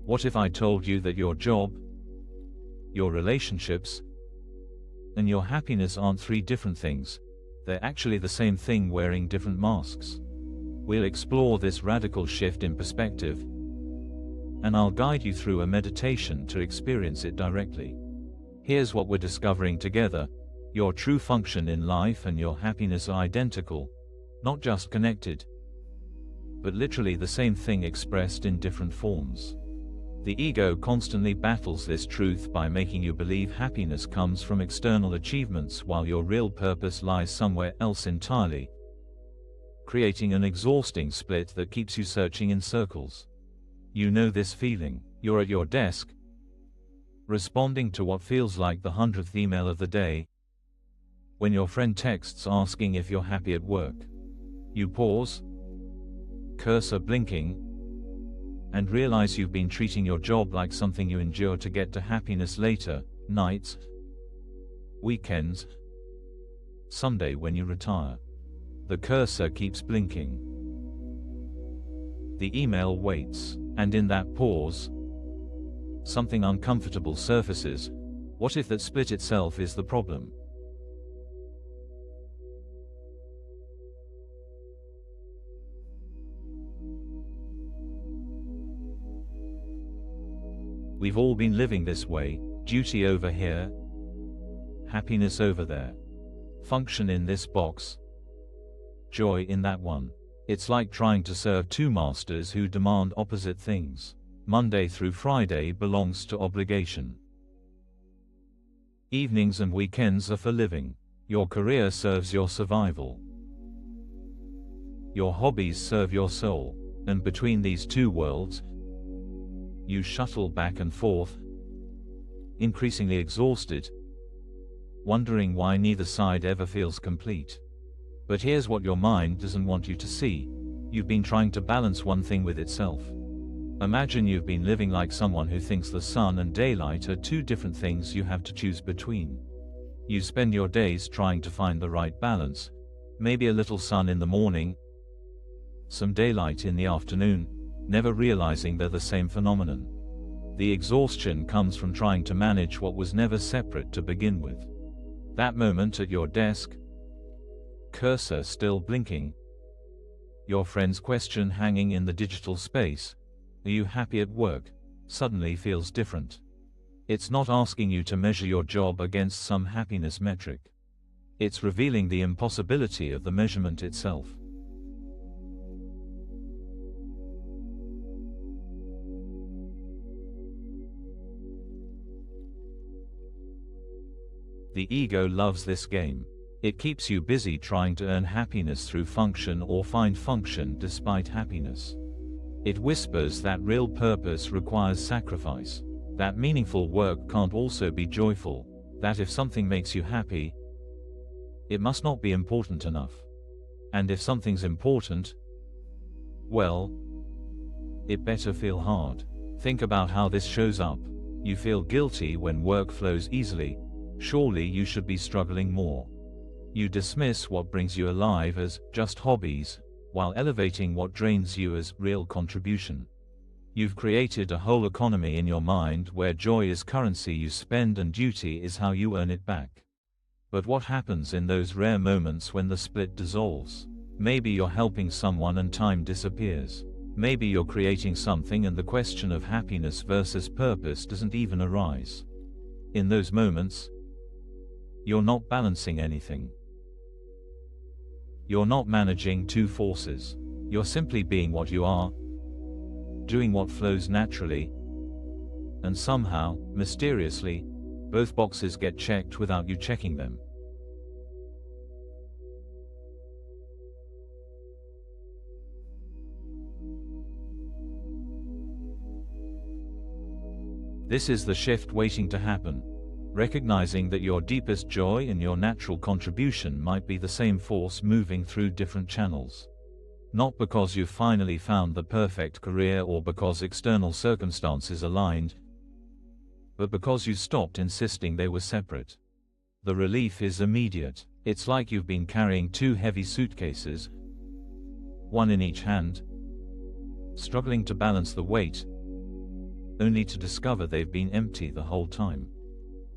What if I told you that your job, your relationships, and your happiness aren't three different things? They're actually the same thing wearing different masks. We'll explore this radical shift in perspective, and I'll guide you through a meditation to experience it directly. Here's what we're discovering together. Your true function in life and your happiness are identical, not just connected, but literally the same thing expressed in different forms. The ego constantly battles this truth by making you believe happiness comes from external achievements while your real purpose lies somewhere else entirely, creating an exhausting split that keeps you searching in circles. You know this feeling. You're at your desk, responding to what feels like the 100th email of the day, when your friend texts asking if you're happy at work. You pause, cursor blinking, and realize you've been treating your job like something you endure to get to happiness later, nights, weekends, someday when you retire. The cursor keeps blinking. The email waits, and in that pause, something uncomfortable surfaces. What if that split itself is the problem? We've all been living this way, duty over here, happiness over there, function in this box, joy in that one. It's like trying to serve two masters who demand opposite things. Monday through Friday belongs to obligation. Evenings and weekends are for living. Your career serves your survival. Your hobbies serve your soul. And between these two worlds, you shuttle back and forth, increasingly exhausted, wondering why neither side ever feels complete. But here's what your mind doesn't want you to see. You've been trying to balance one thing with itself. Imagine you've been living like someone who thinks the sun and daylight are two different things you have to choose between. You spend your days trying to find the right balance. Maybe a little sun in the morning, some daylight in the afternoon, never realizing they're the same phenomenon. The exhaustion comes from trying to manage what was never separate to begin with. That moment at your desk, cursor still blinking, your friend's question hanging in the digital space, "Are you happy at work?" suddenly feels different. It's not asking you to measure your job against some happiness metric. It's revealing the impossibility of the measurement itself. The ego loves this game. It keeps you busy trying to earn happiness through function or find function despite happiness. It whispers that real purpose requires sacrifice, that meaningful work can't also be joyful, that if something makes you happy, it must not be important enough. And if something's important, well, it better feel hard. Think about how this shows up. You feel guilty when work flows easily. Surely you should be struggling more. You dismiss what brings you alive as just hobbies, while elevating what drains you as real contribution. You've created a whole economy in your mind where joy is currency you spend and duty is how you earn it back. But what happens in those rare moments when the split dissolves? Maybe you're helping someone and time disappears. Maybe you're creating something and the question of happiness versus purpose doesn't even arise. In those moments, you're not balancing anything. You're not managing two forces. You're simply being what you are, doing what flows naturally, and somehow, mysteriously, both boxes get checked without you checking them. This is the shift waiting to happen. Recognizing that your deepest joy and your natural contribution might be the same force moving through different channels. Not because you've finally found the perfect career or because external circumstances aligned, but because you stopped insisting they were separate. The relief is immediate. It's like you've been carrying two heavy suitcases, one in each hand, struggling to balance the weight, only to discover they've been empty the whole time.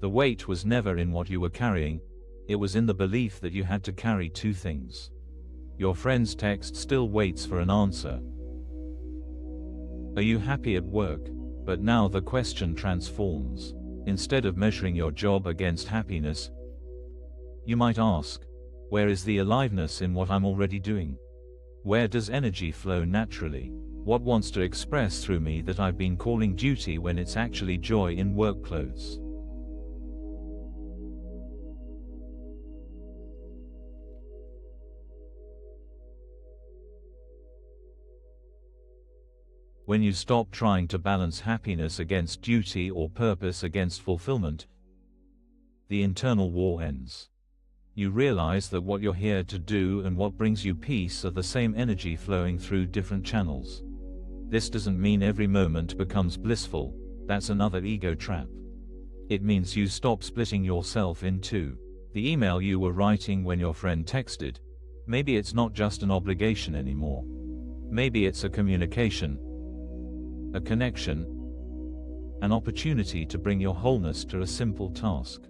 The weight was never in what you were carrying, it was in the belief that you had to carry two things. Your friend's text still waits for an answer. Are you happy at work? But now the question transforms. Instead of measuring your job against happiness, you might ask, where is the aliveness in what I'm already doing? Where does energy flow naturally? What wants to express through me that I've been calling duty when it's actually joy in work clothes? When you stop trying to balance happiness against duty or purpose against fulfillment, the internal war ends. You realize that what you're here to do and what brings you peace are the same energy flowing through different channels. This doesn't mean every moment becomes blissful, that's another ego trap. It means you stop splitting yourself in two. The email you were writing when your friend texted, maybe it's not just an obligation anymore. Maybe it's a communication, a connection, an opportunity to bring your wholeness to a simple task.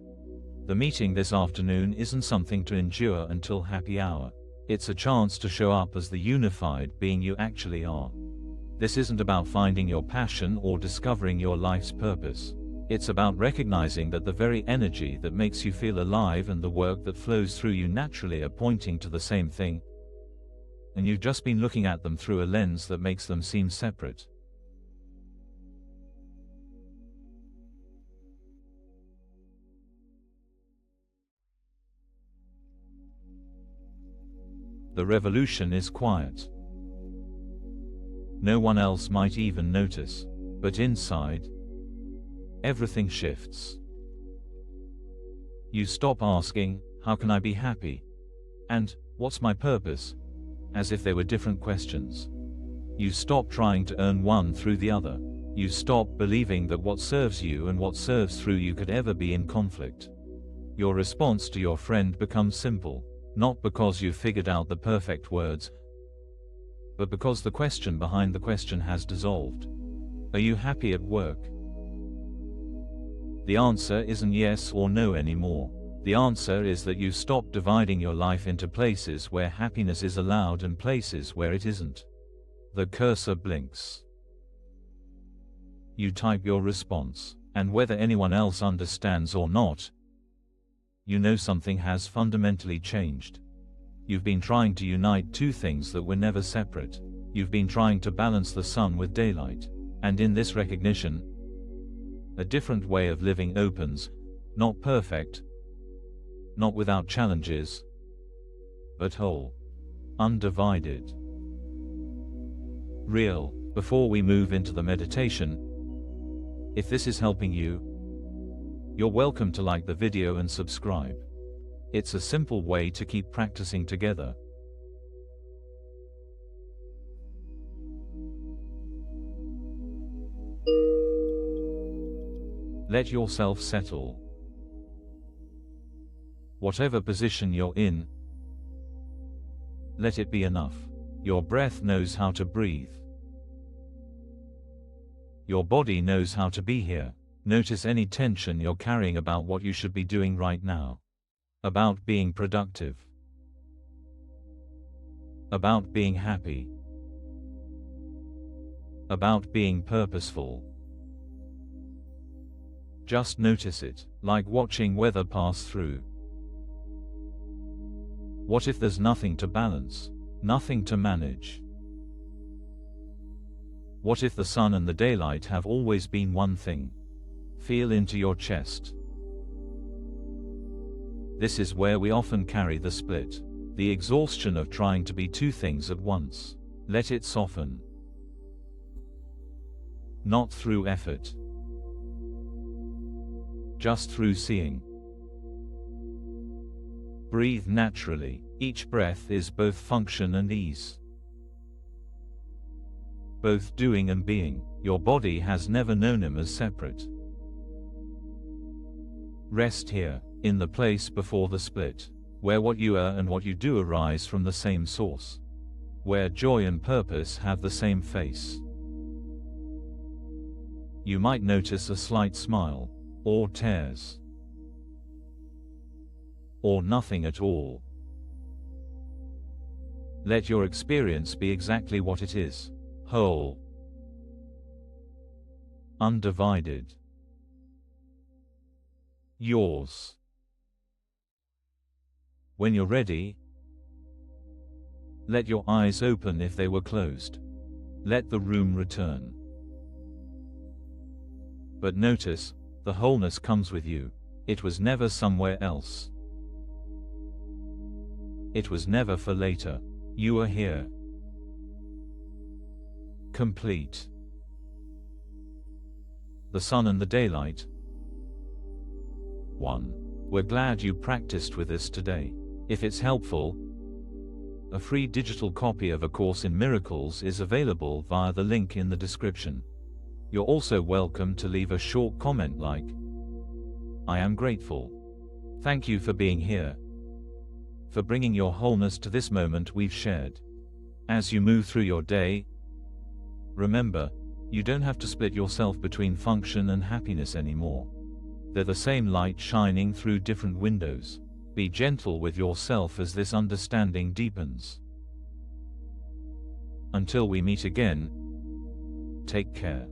The meeting this afternoon isn't something to endure until happy hour. It's a chance to show up as the unified being you actually are. This isn't about finding your passion or discovering your life's purpose. It's about recognizing that the very energy that makes you feel alive and the work that flows through you naturally are pointing to the same thing, and you've just been looking at them through a lens that makes them seem separate. The revolution is quiet. No one else might even notice. But inside, everything shifts. You stop asking, how can I be happy? And, what's my purpose? As if they were different questions. You stop trying to earn one through the other. You stop believing that what serves you and what serves through you could ever be in conflict. Your response to your friend becomes simple. Not because you've figured out the perfect words, but because the question behind the question has dissolved. Are you happy at work? The answer isn't yes or no anymore. The answer is that you stop dividing your life into places where happiness is allowed and places where it isn't. The cursor blinks. You type your response, and whether anyone else understands or not, you know something has fundamentally changed. You've been trying to unite two things that were never separate. You've been trying to balance the sun with daylight. And in this recognition, a different way of living opens, not perfect, not without challenges, but whole, undivided, real. Before we move into the meditation, if this is helping you, you're welcome to like the video and subscribe. It's a simple way to keep practicing together. Let yourself settle. Whatever position you're in, let it be enough. Your breath knows how to breathe. Your body knows how to be here. Notice any tension you're carrying about what you should be doing right now. About being productive. About being happy. About being purposeful. Just notice it, like watching weather pass through. What if there's nothing to balance, nothing to manage? What if the sun and the daylight have always been one thing? Feel into your chest. This is where we often carry the split, the exhaustion of trying to be two things at once. Let it soften. Not through effort, just through seeing. Breathe naturally. Each breath is both function and ease. Both doing and being. Your body has never known them as separate. Rest here, in the place before the split, where what you are and what you do arise from the same source. Where joy and purpose have the same face. You might notice a slight smile, or tears, or nothing at all. Let your experience be exactly what it is: whole, undivided, yours. When you're ready, let your eyes open if they were closed. Let the room return. But notice, the wholeness comes with you. It was never somewhere else. It was never for later. You are here. Complete. The sun and the daylight. 1. We're glad you practiced with us today. If it's helpful, a free digital copy of A Course in Miracles is available via the link in the description. You're also welcome to leave a short comment like, "I am grateful. Thank you for being here, for bringing your wholeness to this moment we've shared." As you move through your day, remember, you don't have to split yourself between function and happiness anymore. They're the same light shining through different windows. Be gentle with yourself as this understanding deepens. Until we meet again, take care.